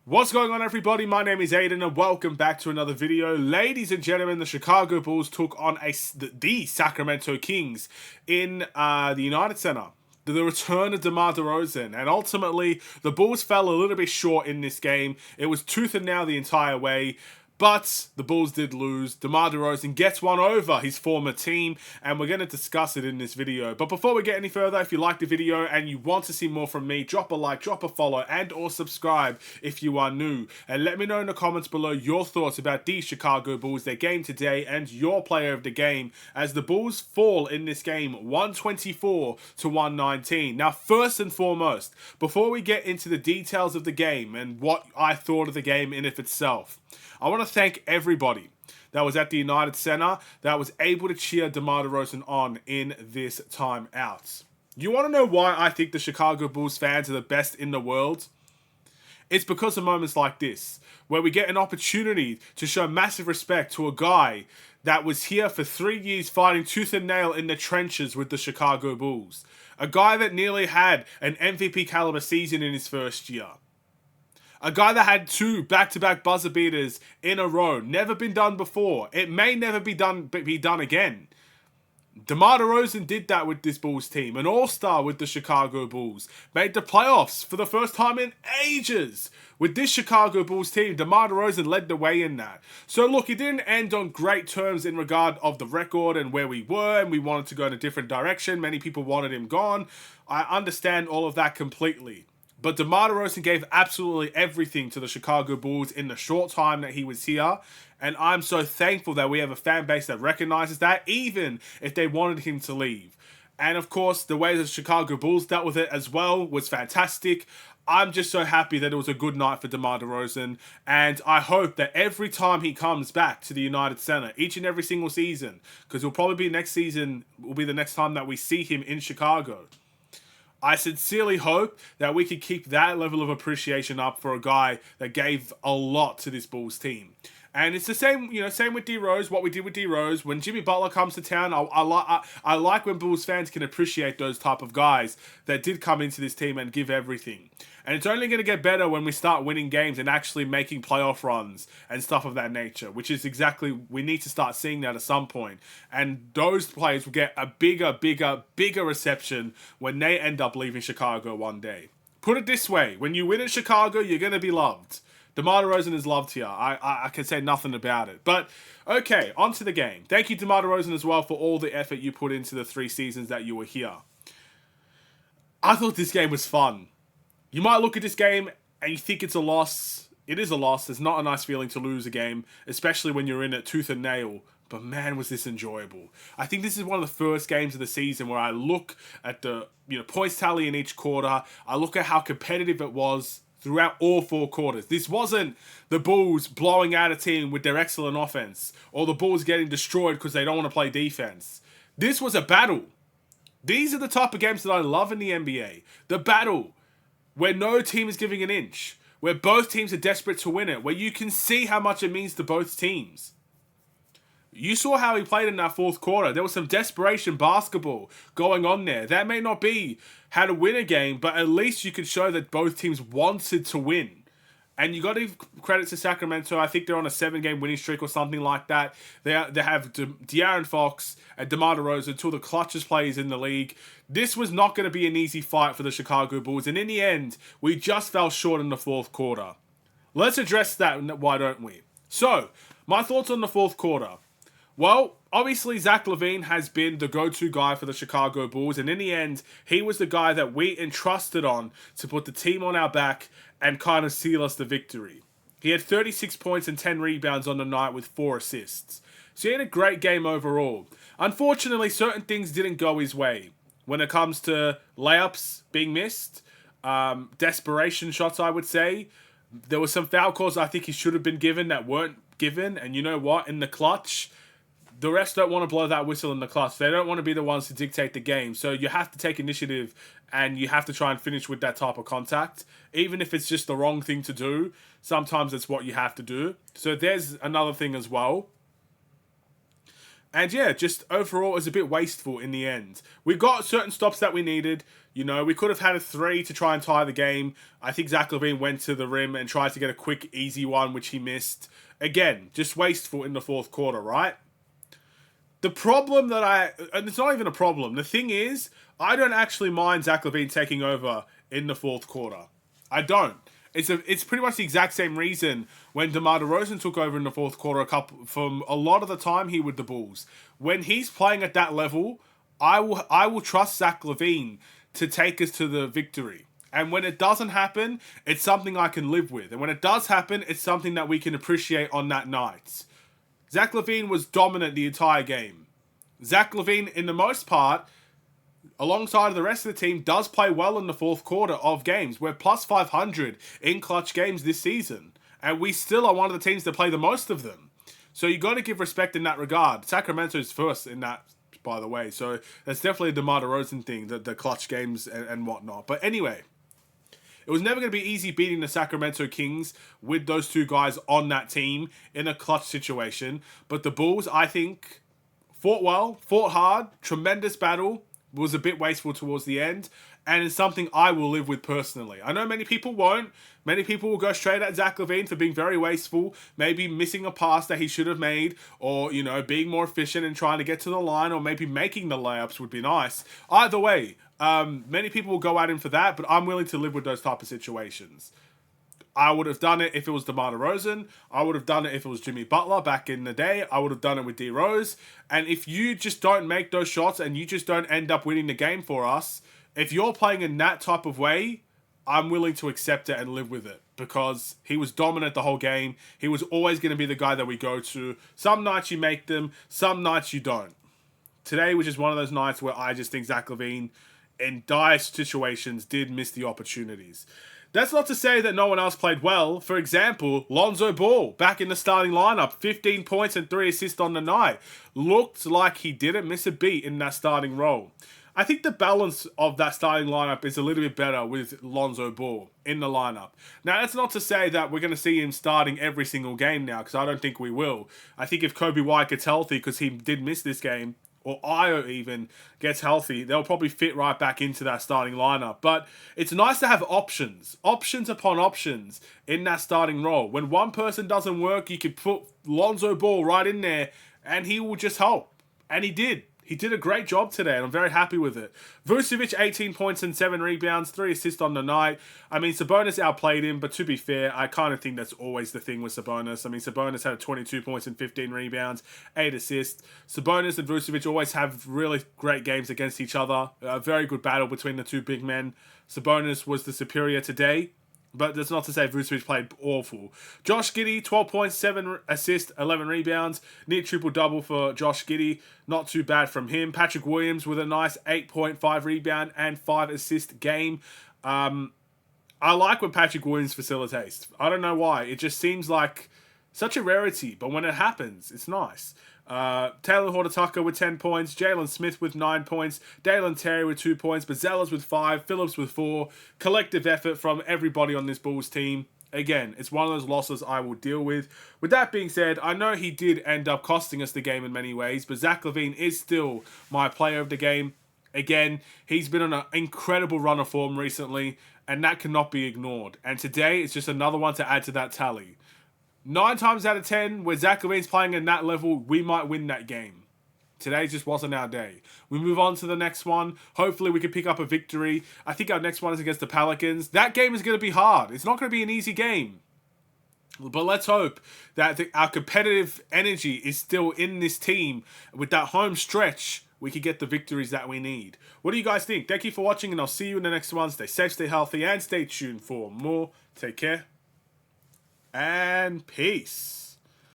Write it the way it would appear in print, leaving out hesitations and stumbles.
What's going on, everybody? My name is Aiden and welcome back to another video. Ladies and gentlemen, the Chicago Bulls took on the Sacramento Kings in the United Center. The return of DeMar DeRozan, and ultimately the Bulls fell a little bit short in this game. It was tooth and nail the entire way. But the Bulls did lose. DeMar DeRozan gets one over his former team, and we're going to discuss it in this video. But before we get any further, if you like the video and you want to see more from me, drop a like, drop a follow, and or subscribe if you are new. And let me know in the comments below your thoughts about the Chicago Bulls, their game today, and your player of the game, as the Bulls fall in this game 124 to 119. Now, first and foremost, before we get into the details of the game and what I thought of the game in of itself, I want to thank everybody that was at the United Center that was able to cheer DeMar DeRozan on in this time out. You want to know why I think the Chicago Bulls fans are the best in the world? It's because of moments like this, where we get an opportunity to show massive respect to a guy that was here for 3 years fighting tooth and nail in the trenches with the Chicago Bulls. A guy that nearly had an MVP caliber season in his first year. A guy that had 2 back-to-back buzzer beaters in a row. Never been done before. It may never be done again. DeMar DeRozan did that with this Bulls team. An all-star with the Chicago Bulls. Made the playoffs for the first time in ages. With this Chicago Bulls team, DeMar DeRozan led the way in that. So look, it didn't end on great terms in regard of the record and where we were, and we wanted to go in a different direction. Many people wanted him gone. I understand all of that completely. But DeMar DeRozan gave absolutely everything to the Chicago Bulls in the short time that he was here. And I'm so thankful that we have a fan base that recognizes that, even if they wanted him to leave. And of course, the way the Chicago Bulls dealt with it as well was fantastic. I'm just so happy that it was a good night for DeMar DeRozan. And I hope that every time he comes back to the United Center, each and every single season, because it'll probably be next season, will be the next time that we see him in Chicago. I sincerely hope that we can keep that level of appreciation up for a guy that gave a lot to this Bulls team. And it's the same, same with D Rose. What we did with D Rose when Jimmy Butler comes to town, I like when Bulls fans can appreciate those type of guys that did come into this team and give everything. And it's only going to get better when we start winning games and actually making playoff runs and stuff of that nature, which is exactly, we need to start seeing that at some point. And those players will get a bigger reception when they end up leaving Chicago one day. Put it this way, when you win in Chicago, you're going to be loved. DeMar DeRozan is loved here. I can say nothing about it. But, okay, on to the game. Thank you, DeMar DeRozan, as well, for all the effort you put into the 3 seasons that you were here. I thought this game was fun. You might look at this game and you think it's a loss. It is a loss. It's not a nice feeling to lose a game, especially when you're in it tooth and nail. But man, was this enjoyable. I think this is one of the first games of the season where I look at the points tally in each quarter. I look at how competitive it was throughout all 4 quarters. This wasn't the Bulls blowing out a team with their excellent offense, or the Bulls getting destroyed because they don't want to play defense. This was a battle. These are the type of games that I love in the NBA. The battle, where no team is giving an inch, where both teams are desperate to win it, where you can see how much it means to both teams. You saw how he played in that 4th quarter. There was some desperation basketball going on there. That may not be how to win a game, but at least you could show that both teams wanted to win. And you got to give credit to Sacramento. I think they're on a 7-game winning streak or something like that. They have De'Aaron Fox and DeMar DeRozan, 2 of the clutchest players in the league. This was not going to be an easy fight for the Chicago Bulls. And in the end, we just fell short in the 4th quarter. Let's address that, why don't we? So, my thoughts on the 4th quarter. Well, obviously Zach LaVine has been the go-to guy for the Chicago Bulls, and in the end, he was the guy that we entrusted on to put the team on our back and kind of seal us the victory. He had 36 points and 10 rebounds on the night with 4 assists. So he had a great game overall. Unfortunately, certain things didn't go his way. When it comes to layups being missed, desperation shots, I would say. There were some foul calls I think he should have been given that weren't given, and you know what? In the clutch, the refs don't want to blow that whistle in the clutch. They don't want to be the ones to dictate the game. So you have to take initiative and you have to try and finish with that type of contact. Even if it's just the wrong thing to do, sometimes it's what you have to do. So there's another thing as well. And yeah, just overall, it was a bit wasteful in the end. We got certain stops that we needed. You know, we could have had a 3 to try and tie the game. I think Zach LaVine went to the rim and tried to get a quick, easy one, which he missed. Again, just wasteful in the fourth quarter, right? The problem and it's not even a problem. The thing is, I don't actually mind Zach LaVine taking over in the fourth quarter. I don't. It's pretty much the exact same reason when DeMar DeRozan took over in the fourth quarter from a lot of the time here with the Bulls. When he's playing at that level, I will trust Zach LaVine to take us to the victory. And when it doesn't happen, it's something I can live with. And when it does happen, it's something that we can appreciate on that night. Zach LaVine was dominant the entire game. Zach LaVine, in the most part, alongside of the rest of the team, does play well in the fourth quarter of games. We're plus 500 in clutch games this season. And we still are one of the teams that play the most of them. So you got to give respect in that regard. Sacramento's first in that, by the way. So that's definitely a DeMar DeRozan thing, the clutch games and whatnot. But anyway, it was never going to be easy beating the Sacramento Kings with those two guys on that team in a clutch situation. But the Bulls, I think, fought well, fought hard, tremendous battle. Was a bit wasteful towards the end, and it's something I will live with personally. I know many people won't. Many people will go straight at Zach LaVine for being very wasteful, maybe missing a pass that he should have made, or, you know, being more efficient and trying to get to the line, or maybe making the layups would be nice. Either way, many people will go at him for that, but I'm willing to live with those type of situations. I would have done it if it was DeMar DeRozan. I would have done it if it was Jimmy Butler back in the day. I would have done it with D Rose. And if you just don't make those shots and you just don't end up winning the game for us, if you're playing in that type of way, I'm willing to accept it and live with it. Because he was dominant the whole game. He was always going to be the guy that we go to. Some nights you make them, some nights you don't. Today was just one of those nights where I just think Zach LaVine, in dire situations, did miss the opportunities. That's not to say that no one else played well. For example, Lonzo Ball, back in the starting lineup, 15 points and 3 assists on the night. Looked like he didn't miss a beat in that starting role. I think the balance of that starting lineup is a little bit better with Lonzo Ball in the lineup. Now, that's not to say that we're going to see him starting every single game now, because I don't think we will. I think if Kobe White gets healthy, because he did miss this game, or Io even gets healthy, they'll probably fit right back into that starting lineup. But it's nice to have options upon options in that starting role. When one person doesn't work, you can put Lonzo Ball right in there, and he will just help. And he did. He did a great job today, and I'm very happy with it. Vucevic, 18 points and 7 rebounds, 3 assists on the night. I mean, Sabonis outplayed him, but to be fair, I kind of think that's always the thing with Sabonis. I mean, Sabonis had 22 points and 15 rebounds, 8 assists. Sabonis and Vucevic always have really great games against each other. A very good battle between the two big men. Sabonis was the superior today, but that's not to say Vucevic played awful. Josh Giddey, 12 points, 7 assists, 11 rebounds. Near triple-double for Josh Giddey. Not too bad from him. Patrick Williams with a nice 8.5 rebound and 5 assist game. I like when Patrick Williams facilitates. I don't know why. It just seems like such a rarity, but when it happens, it's nice. Taylor Horton-Tucker with 10 points, Jalen Smith with 9 points, Dalen Terry with 2 points, Bazelas with 5, Phillips with 4. Collective effort from everybody on this Bulls team. Again, it's one of those losses I will deal with. With that being said, I know he did end up costing us the game in many ways, but Zach LaVine is still my player of the game. Again, he's been on an incredible run of form recently, and that cannot be ignored. And today, it's just another one to add to that tally. 9 times out of 10, where Zach LaVine's playing at that level, we might win that game. Today just wasn't our day. We move on to the next one. Hopefully we can pick up a victory. I think our next one is against the Pelicans. That game is going to be hard. It's not going to be an easy game. But let's hope that our competitive energy is still in this team. With that home stretch, we can get the victories that we need. What do you guys think? Thank you for watching, and I'll see you in the next one. Stay safe, stay healthy, and stay tuned for more. Take care. And peace.